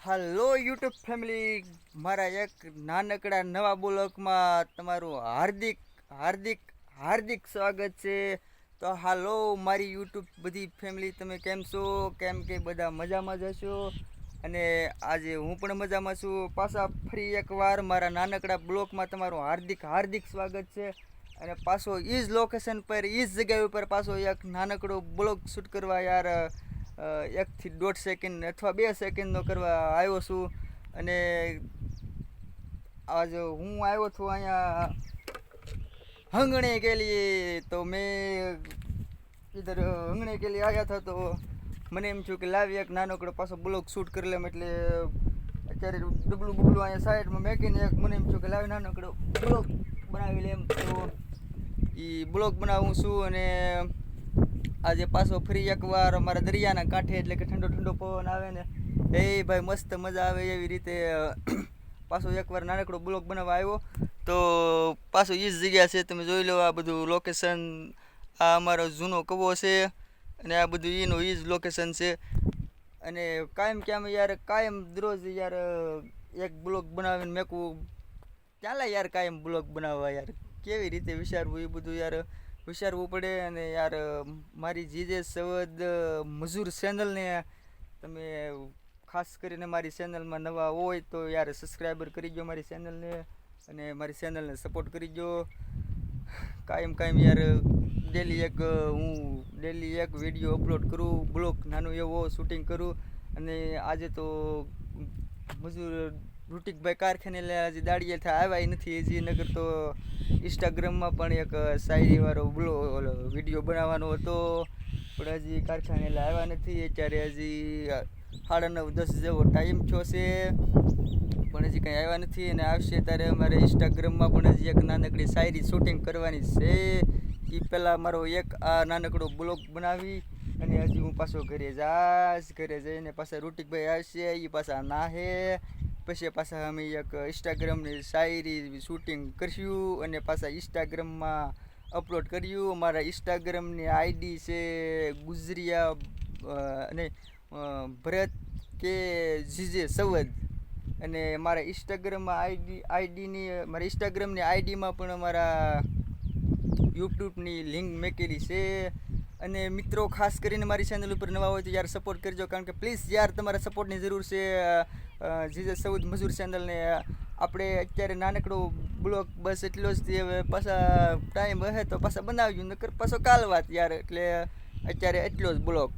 Hello YouTube family, મારા એક નાનકડા નવા બ્લોગમાં તમારું હાર્દિક હાર્દિક હાર્દિક સ્વાગત છે. તો હાલો મારી યુટ્યુબ બધી ફેમિલી, તમે કેમ છો? કેમ કે બધા મજામાં જ હશો. અને આજે હું પણ મજામાં છું. પાછા ફરી એકવાર મારા નાનકડા બ્લોગમાં તમારું હાર્દિક હાર્દિક સ્વાગત છે. અને પાછો એ જ લોકેશન પર, એ જ જગ્યા ઉપર પાછો એક નાનકડો બ્લોગ શૂટ કરવા યાર 1 થી 1.5 સેકન્ડ અથવા 2 સેકન્ડનો કરવા આવ્યો છું. અને આજ હું આવ્યો છું અહીંયા हंगने के लिए. तो मैं इधर हंगने के लिए आया था. तो મને એમ થયું કે લાવી એક નાનકડો પાછો બ્લોગ શૂટ કરી લેમ. એટલે અત્યારે ડબલું બબલું અહીંયા સાઈડમાં મેકીને એક મને એમ થયું કે લાવી નાનકડો બ્લોગ બનાવી લે એમ. તો એ બ્લોગ બનાવું છું. અને આજે પાછો ફરી એકવાર અમારા દરિયાના કાંઠે, એટલે કે ઠંડો ઠંડો પવન આવે ને એ ભાઈ મસ્ત મજા આવે એવી રીતે પાછો એકવાર નાનકડો બ્લોગ બનાવવા આવ્યો. તો પાછો એ જ જગ્યા છે, તમે જોઈ લો. આ બધું લોકેશન, આ અમારો જૂનો કવો છે. અને આ બધું એનું એ જ લોકેશન છે. અને કાયમ કે અમે યાર કાયમ દરરોજ યાર એક બ્લોગ બનાવીને મેકવું ચાલે યાર. કાયમ બ્લોગ બનાવવા યાર કેવી રીતે વિચારવું એ બધું યાર વિચારવું પડે. અને યાર મારી જીજે સવદ મજૂર ચેનલને તમે ખાસ કરીને મારી ચેનલમાં નવા હોય તો યાર સબસ્ક્રાઈબર કરી દો મારી ચેનલને. અને મારી ચેનલને સપોર્ટ કરી દો. કાયમ યાર ડેલી એક વિડીયો અપલોડ કરું, બ્લોગ નાનું એવો શૂટિંગ કરું. અને આજે તો મજૂર ઋતિકભાઈ કારખાને હજી દાડીએ થાય આવ્યા નથી હજી. નગર તો ઇન્સ્ટાગ્રામમાં પણ એક શાયરીવાળો વિડીયો બનાવવાનો હતો, પણ હજી કારખાને આવ્યા નથી. અત્યારે હજી 9:30 જેવો ટાઈમ થયો છે, પણ હજી કંઈ આવ્યા નથી. અને આવશે ત્યારે અમારે ઇન્સ્ટાગ્રામમાં પણ હજી એક નાનકડી શાયરી શૂટિંગ કરવાની છે. એ પહેલાં મારો એક આ નાનકડો બ્લોગ બનાવી અને હજી હું પાછો ઘરે જઈશ. ઘરે જઈને પાછા ઋતિકભાઈ આવશે, એ પાછા નાહે, પછી પાછા અમે એક ઇન્સ્ટાગ્રામની શાયરી શૂટિંગ કરીશું અને પાછા ઇન્સ્ટાગ્રામમાં અપલોડ કર્યું. અમારા ઇન્સ્ટાગ્રામની આઈડી છે ગુજરિયા અને ભરત કે જીજે સવદ. અને મારા ઇન્સ્ટાગ્રામમાં મારા ઇન્સ્ટાગ્રામની આઈડીમાં પણ અમારા યુટ્યુબની લિંક મૂકેલી છે. અને મિત્રો ખાસ કરીને મારી ચેનલ ઉપર નવા હોય તો યાર સપોર્ટ કરજો, કારણ કે પ્લીઝ યાર તમારા સપોર્ટની જરૂર છે. જીજે સૌદ મજૂર ચેનલને આપણે અત્યારે નાનકડો બ્લોગ બસ એટલો જ. હવે પાછા ટાઈમ હશે તો પાછા બનાવ્યું, નકર પાછો કાલ વાત યાર. એટલે અત્યારે એટલો જ બ્લોગ.